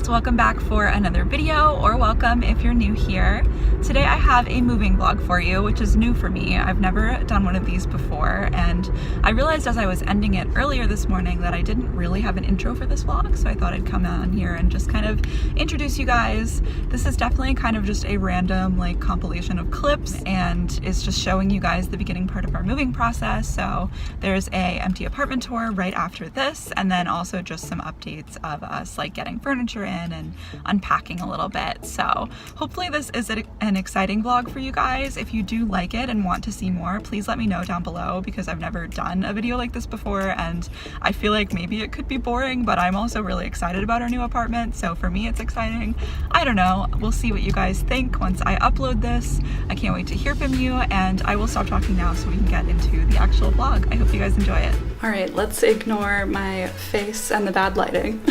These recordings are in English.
welcome back for another video, or welcome if you're new here. Today I have a moving vlog for you, which is new for me. I've never done one of these before, and I realized as I was ending it earlier this morning that I didn't really have an intro for this vlog, so I thought I'd come on here and just kind of introduce you guys. This is definitely kind of just a random like compilation of clips, and it's just showing you guys the beginning part of our moving process. So there's a empty apartment tour right after this, and then also just some updates of us like getting furniture in and unpacking a little bit. So hopefully this is an exciting vlog for you guys. If you do like it and want to see more, please let me know down below, because I've never done a video like this before and I feel like maybe it could be boring, but I'm also really excited about our new apartment, so for me it's exciting. I don't know, we'll see what you guys think once I upload this. I can't wait to hear from you, and I will stop talking now so we can get into the actual vlog. I hope you guys enjoy it. All right, let's ignore my face and the bad lighting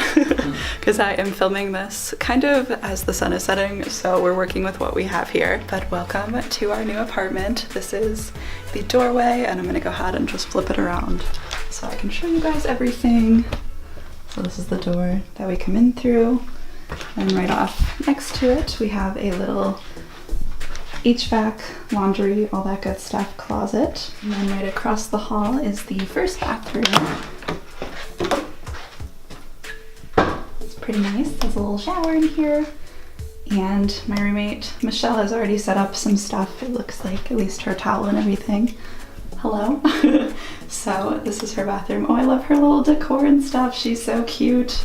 because I am filming this kind of as the sun is setting, so we're working with what we have here. But welcome to our new apartment. This is the doorway, and I'm gonna go ahead and just flip it around so I can show you guys everything. So this is the door that we come in through, and right off next to it we have a little HVAC, laundry, all that good stuff closet. And then right across the hall is the first bathroom. It's pretty nice. There's a little shower in here. And my roommate, Michelle, has already set up some stuff. It looks like, at least her towel and everything. Hello. So this is her bathroom. Oh, I love her little decor and stuff. She's so cute.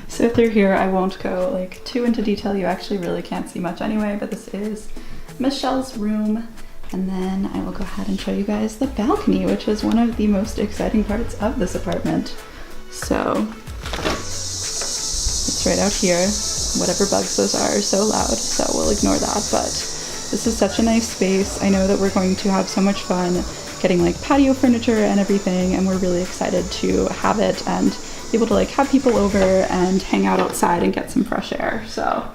So through here, I won't go like too into detail. You actually really can't see much anyway, but this is Michelle's room. And then I will go ahead and show you guys the balcony, which is one of the most exciting parts of this apartment. So it's right out here. Whatever bugs those are so loud, so we'll ignore that. But this is such a nice space. I know that we're going to have so much fun getting like patio furniture and everything, and we're really excited to have it and be able to like have people over and hang out outside and get some fresh air. So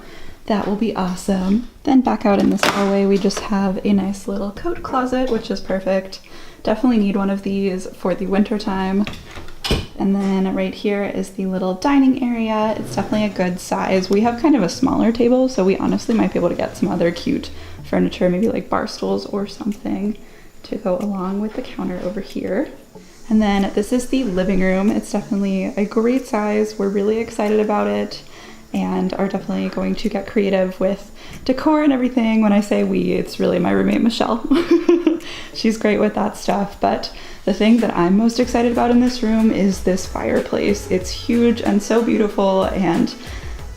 that will be awesome. Then back out in this hallway, we just have a nice little coat closet, which is perfect. Definitely need one of these for the winter time. And then right here is the little dining area. It's definitely a good size. We have kind of a smaller table, so we honestly might be able to get some other cute furniture, maybe like bar stools or something to go along with the counter over here. And then this is the living room. It's definitely a great size. We're really excited about it and are definitely going to get creative with decor and everything. When I say we, it's really my roommate, Michelle. She's great with that stuff. But the thing that I'm most excited about in this room is this fireplace. It's huge and so beautiful, and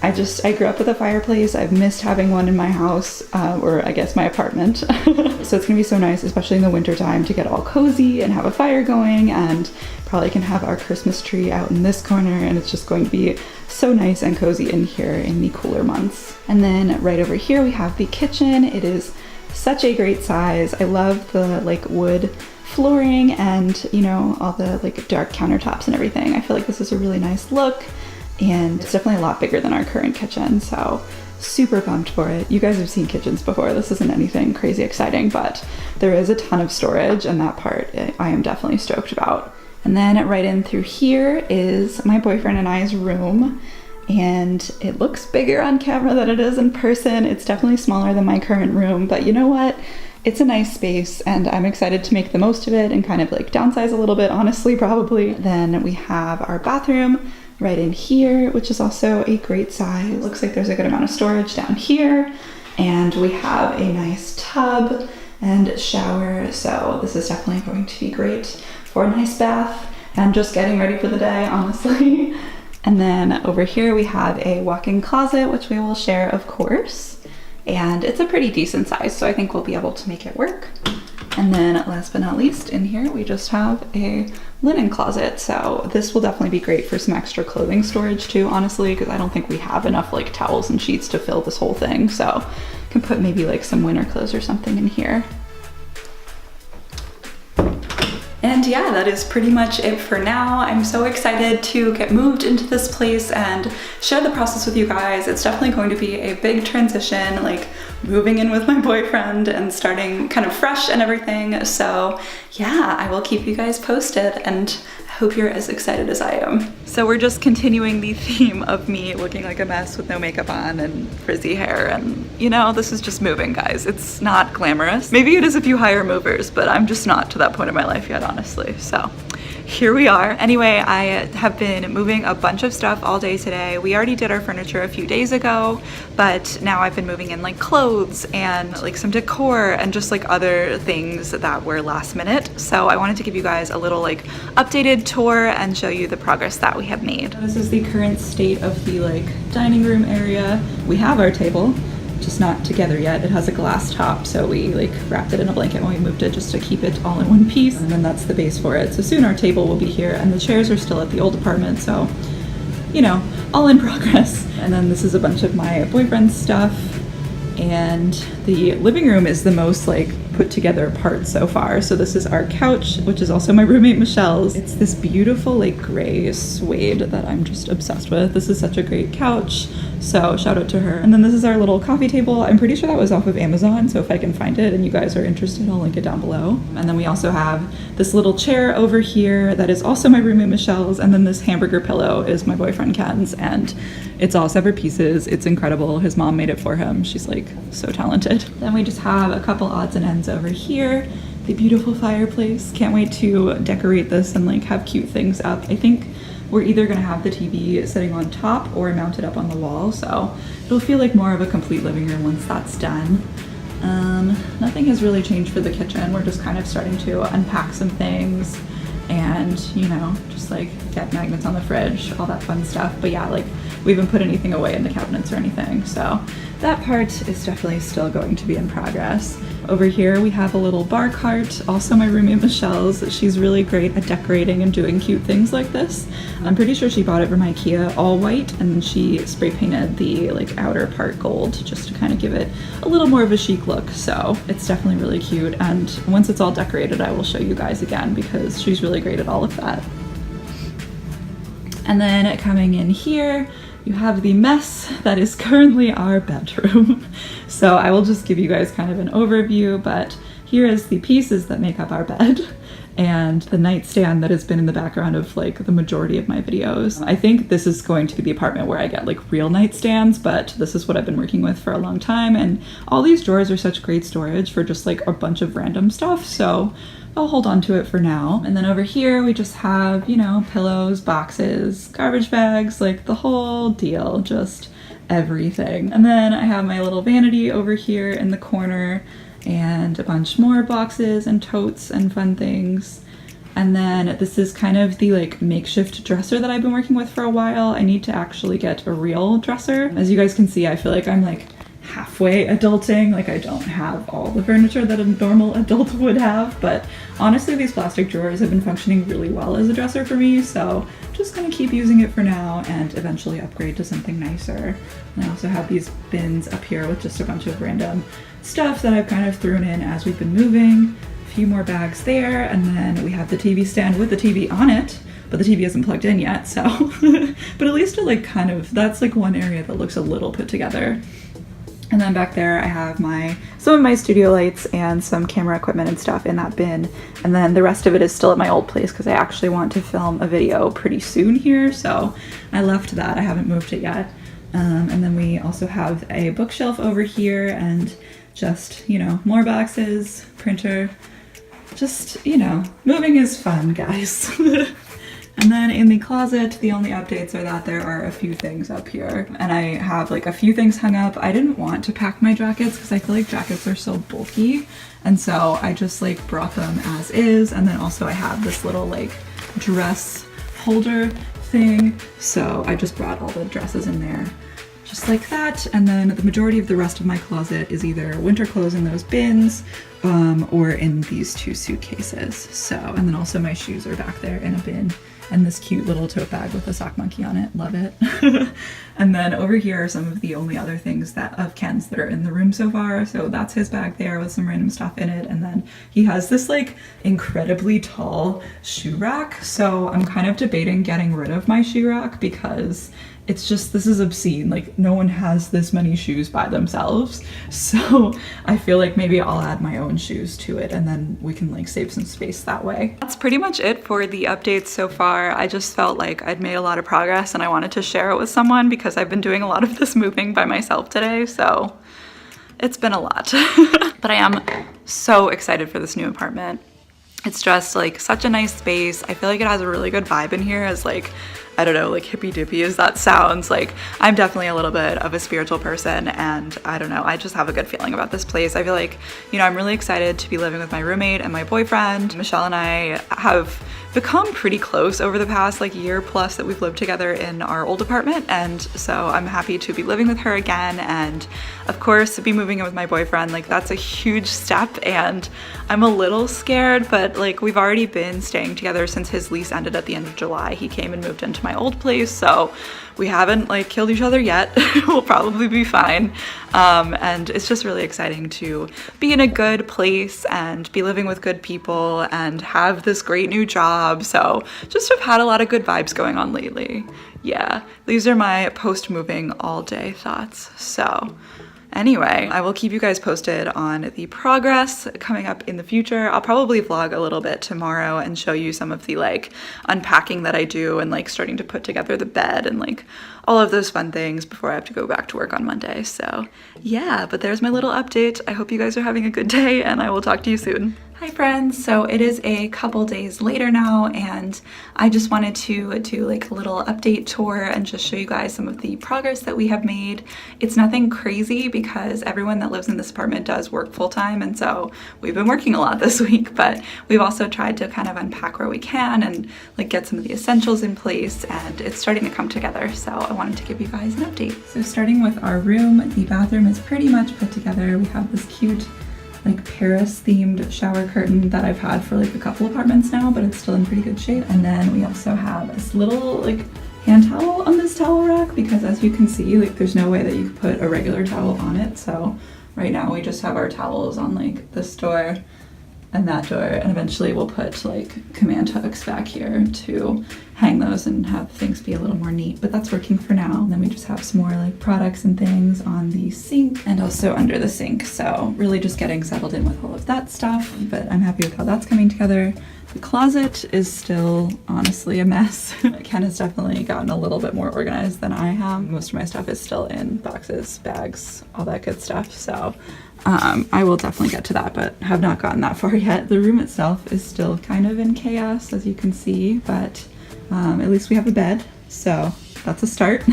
I grew up with a fireplace. I've missed having one in my house, or I guess my apartment. So it's gonna be so nice, especially in the winter time, to get all cozy and have a fire going, and probably can have our Christmas tree out in this corner, and it's just going to be so nice and cozy in here in the cooler months. And then right over here we have the kitchen. It is such a great size. I love the like wood flooring and, you know, all the like dark countertops and everything. I feel like this is a really nice look, and it's definitely a lot bigger than our current kitchen, so super pumped for it. You guys have seen kitchens before. This isn't anything crazy exciting, but there is a ton of storage, and that part I am definitely stoked about. And then right in through here is my boyfriend and I's room, and it looks bigger on camera than it is in person. It's definitely smaller than my current room, but you know what? It's a nice space, and I'm excited to make the most of it and kind of like downsize a little bit, honestly, probably. Then we have our bathroom right in here, which is also a great size. Looks like there's a good amount of storage down here, and we have a nice tub and shower, so this is definitely going to be great for a nice bath and just getting ready for the day, honestly. And then over here we have a walk-in closet, which we will share, of course, and it's a pretty decent size, so I think we'll be able to make it work. And then last but not least, in here we just have a linen closet, so this will definitely be great for some extra clothing storage too, honestly, because I don't think we have enough like towels and sheets to fill this whole thing, so can put maybe like some winter clothes or something in here. And yeah, that is pretty much it for now. I'm so excited to get moved into this place and share the process with you guys. It's definitely going to be a big transition, like moving in with my boyfriend and starting kind of fresh and everything. So yeah, I will keep you guys posted, and I Hope you're as excited as I am. So we're just continuing the theme of me looking like a mess with no makeup on and frizzy hair, and you know, this is just moving, guys. It's not glamorous. Maybe it is if you hire movers, but I'm just not to that point in my life yet, honestly. So here we are. Anyway, I have been moving a bunch of stuff all day today. We already did our furniture a few days ago, but now I've been moving in like clothes and like some decor and just like other things that were last minute. So I wanted to give you guys a little like updated tour and show you the progress that we have made. This is the current state of the like dining room area. We have our table, just not together yet. It has a glass top, so we like wrapped it in a blanket when we moved it just to keep it all in one piece, and then that's the base for it. So soon our table will be here, and the chairs are still at the old apartment, so you know, all in progress. And then this is a bunch of my boyfriend's stuff, and the living room is the most like put together part so far. So this is our couch, which is also my roommate Michelle's. It's this beautiful like gray suede that I'm just obsessed with. This is such a great couch, so shout out to her. And then this is our little coffee table. I'm pretty sure that was off of Amazon, so if I can find it and you guys are interested, I'll link it down below. And then we also have this little chair over here that is also my roommate Michelle's, and then this hamburger pillow is my boyfriend Ken's, and it's all separate pieces. It's incredible. His mom made it for him. She's like so talented. Then we just have a couple odds and ends over here. The beautiful fireplace. Can't wait to decorate this and like have cute things up. I think we're either gonna have the TV sitting on top or mounted up on the wall, so it'll feel like more of a complete living room once that's done. Nothing has really changed for the kitchen. We're just kind of starting to unpack some things and, you know, just like get magnets on the fridge, all that fun stuff. But yeah, like we haven't put anything away in the cabinets or anything, so that part is definitely still going to be in progress. Over here we have a little bar cart, also my roommate Michelle's. She's really great at decorating and doing cute things like this. I'm pretty sure she bought it from IKEA all white, and then she spray painted the like outer part gold just to kind of give it a little more of a chic look. So it's definitely really cute, and once it's all decorated I will show you guys again because she's really great at all of that. And then coming in here, you have the mess that is currently our bedroom. So I will just give you guys kind of an overview, but here is the pieces that make up our bed and the nightstand that has been in the background of like the majority of my videos. I think this is going to be the apartment where I get like real nightstands, but this is what I've been working with for a long time, and all these drawers are such great storage for just like a bunch of random stuff, so I'll hold on to it for now. And then over here we just have, you know, pillows, boxes, garbage bags, like the whole deal, just everything. And then I have my little vanity over here in the corner and a bunch more boxes and totes and fun things. And then this is kind of the like makeshift dresser that I've been working with for a while. I need to actually get a real dresser. As you guys can see, I feel like I'm like halfway adulting. Like I don't have all the furniture that a normal adult would have, but honestly these plastic drawers have been functioning really well as a dresser for me, so I'm just gonna keep using it for now and eventually upgrade to something nicer. And I also have these bins up here with just a bunch of random stuff that I've kind of thrown in as we've been moving. A few more bags there, and then we have the TV stand with the TV on it, but the TV isn't plugged in yet, so but at least it like kind of, that's like one area that looks a little put together. And then back there I have some of my studio lights and some camera equipment and stuff in that bin. And then the rest of it is still at my old place because I actually want to film a video pretty soon here. So I left that, I haven't moved it yet. And then we also have a bookshelf over here and just, you know, more boxes, printer, just, you know, moving is fun, guys. And then in the closet, the only updates are that there are a few things up here. And I have like a few things hung up. I didn't want to pack my jackets because I feel like jackets are so bulky. And so I just like brought them as is. And then also I have this little like dress holder thing. So I just brought all the dresses in there just like that. And then the majority of the rest of my closet is either winter clothes in those bins or in these two suitcases. So, and then also my shoes are back there in a bin. And this cute little tote bag with a sock monkey on it. Love it. And then over here are some of the only other things that of Ken's that are in the room so far. So that's his bag there with some random stuff in it. And then he has this like incredibly tall shoe rack. So I'm kind of debating getting rid of my shoe rack because it's just, this is obscene. Like, no one has this many shoes by themselves. So I feel like maybe I'll add my own shoes to it and then we can like save some space that way. That's pretty much it for the updates so far. I just felt like I'd made a lot of progress and I wanted to share it with someone because I've been doing a lot of this moving by myself today. So it's been a lot. But I am so excited for this new apartment. It's just like such a nice space. I feel like it has a really good vibe in here, as like, I don't know, like hippy dippy as that sounds. Like, I'm definitely a little bit of a spiritual person, and I don't know, I just have a good feeling about this place. I feel like, you know, I'm really excited to be living with my roommate and my boyfriend. Michelle and I have become pretty close over the past like year plus that we've lived together in our old apartment, and so I'm happy to be living with her again, and of course be moving in with my boyfriend. Like, that's a huge step and I'm a little scared, but like, we've already been staying together since his lease ended at the end of July. He came and moved into my old place, so we haven't like killed each other yet. We'll probably be fine. And it's just really exciting to be in a good place and be living with good people and have this great new job. So just have had a lot of good vibes going on lately. Yeah, these are my post-moving all day thoughts. So anyway, I will keep you guys posted on the progress coming up in the future. I'll probably vlog a little bit tomorrow and show you some of the like unpacking that I do and like starting to put together the bed and like all of those fun things before I have to go back to work on Monday. So yeah, but there's my little update. I hope you guys are having a good day and I will talk to you soon. Hi friends, so it is a couple days later now and I just wanted to do like a little update tour and just show you guys some of the progress that we have made. It's nothing crazy because everyone that lives in this apartment does work full-time, and so we've been working a lot this week, but we've also tried to kind of unpack where we can and like get some of the essentials in place, and it's starting to come together, so I wanted to give you guys an update. So starting with our room, the bathroom is pretty much put together. We have this cute like Paris themed shower curtain that I've had for like a couple apartments now, but it's still in pretty good shape. And then we also have this little like hand towel on this towel rack because, as you can see, like there's no way that you could put a regular towel on it. So right now we just have our towels on like this door and that door, and eventually we'll put like command hooks back here to hang those and have things be a little more neat, but that's working for now. And then we just have some more like products and things on the sink and also under the sink, so really just getting settled in with all of that stuff, but I'm happy with how that's coming together. The closet is still honestly a mess. Ken has definitely gotten a little bit more organized than I have. Most of my stuff is still in boxes, bags, all that good stuff, so I will definitely get to that, but have not gotten that far yet. The room itself is still kind of in chaos, as you can see, but at least we have a bed, so that's a start.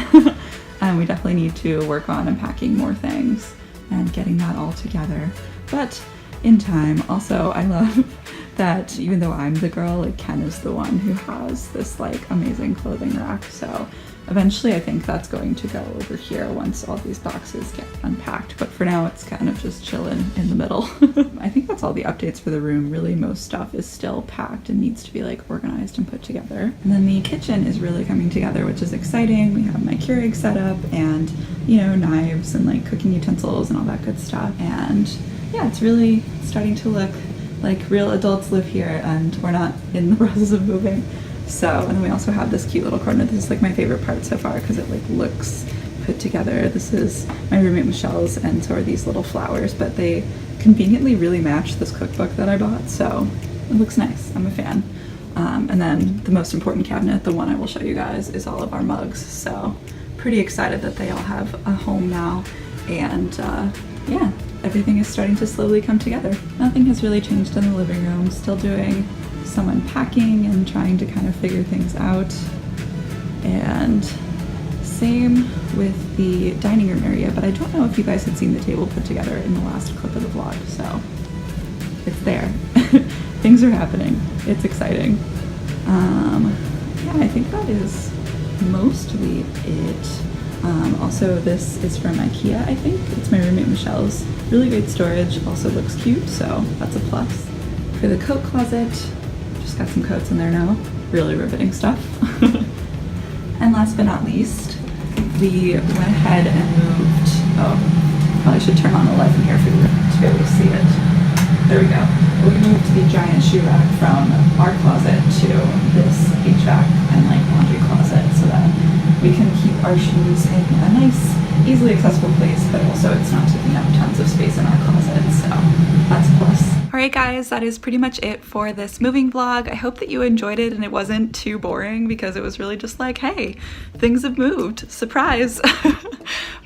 And we definitely need to work on unpacking more things and getting that all together, but in time. Also, I love that even though I'm the girl, like Ken is the one who has this like amazing clothing rack, so eventually I think that's going to go over here once all these boxes get unpacked, but for now it's kind of just chilling in the middle. I think that's all the updates for the room. Really, most stuff is still packed and needs to be like organized and put together. And then the kitchen is really coming together, which is exciting. We have my Keurig set up and, you know, knives and like cooking utensils and all that good stuff. And yeah, it's really starting to look like real adults live here and we're not in the process of moving. So, and then we also have this cute little corner. This is like my favorite part so far because it like looks put together. This is my roommate Michelle's, and so are these little flowers, but they conveniently really match this cookbook that I bought, so it looks nice. I'm a fan. And then the most important cabinet, the one I will show you guys, is all of our mugs. So pretty excited that they all have a home now, and yeah, everything is starting to slowly come together. Nothing has really changed in the living room. Still doing some unpacking and trying to kind of figure things out, and same with the dining room area, but I don't know if you guys had seen the table put together in the last clip of the vlog, so it's there. Things are happening. It's exciting. Yeah, I think that is mostly it. Also, this is from IKEA, I think. It's my roommate Michelle's. Really great storage, also looks cute, so that's a plus. For the coat closet, just got some coats in there now. Really riveting stuff. And last but not least, we went ahead and moved, oh, probably should turn on the light in here for you to be able to see it. There we go. We moved the giant shoe rack from our closet to this HVAC and like laundry closet so that we can keep our shoes in a nice, easily accessible place, but also it's not taking up tons of space in our closet, so that's a plus. Alright guys, that is pretty much it for this moving vlog. I hope that you enjoyed it and it wasn't too boring, because it was really just like, hey, things have moved, surprise.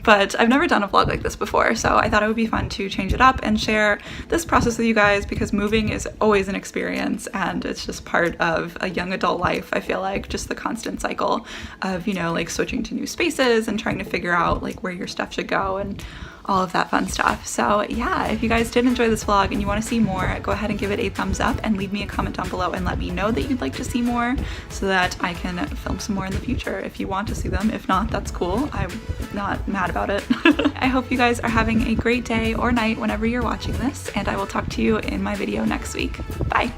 But I've never done a vlog like this before, so I thought it would be fun to change it up and share this process with you guys, because moving is always an experience and it's just part of a young adult life. I feel like just the constant cycle of, you know, like switching to new spaces and trying to figure out like where your stuff should go and all of that fun stuff. So yeah, if you guys did enjoy this vlog and you want to see more, go ahead and give it a thumbs up and leave me a comment down below and let me know that you'd like to see more, so that I can film some more in the future if you want to see them. If not, that's cool. I'm not mad about it. I hope you guys are having a great day or night whenever you're watching this, and I will talk to you in my video next week. Bye.